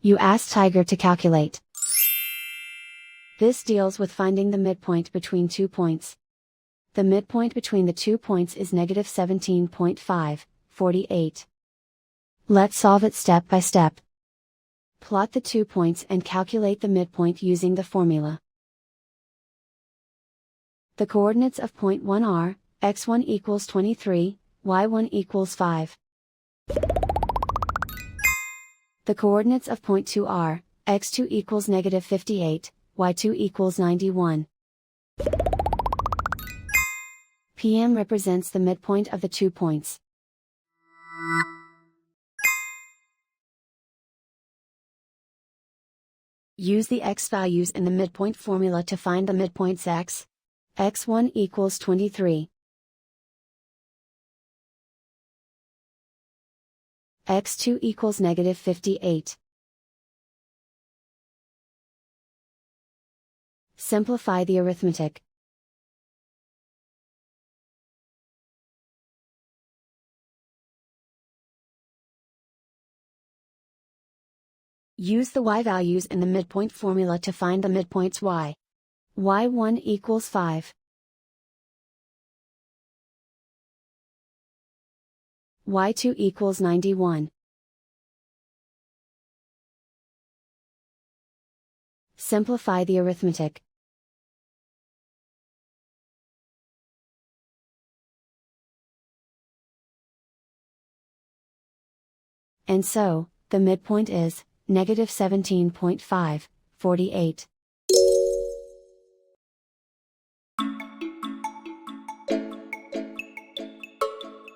You ask Tiger to calculate. This deals with finding the midpoint between 2 points. The midpoint between the 2 points is negative 17.5, 48. Let's solve it step by step. Plot the 2 points and calculate the midpoint using the formula. The coordinates of point 1 are, x1 equals 23, y1 equals 5. The coordinates of point 2 are, x2 equals negative 58, y2 equals 91. PM represents the midpoint of the 2 points. Use the x values in the midpoint formula to find the midpoints x. x1 equals 23. x2 equals negative 58. Simplify the arithmetic. Use the y values in the midpoint formula to find the midpoints y. y1 equals 5. y2 equals 91. Simplify the arithmetic. And so, the midpoint is, negative 17.5, 48.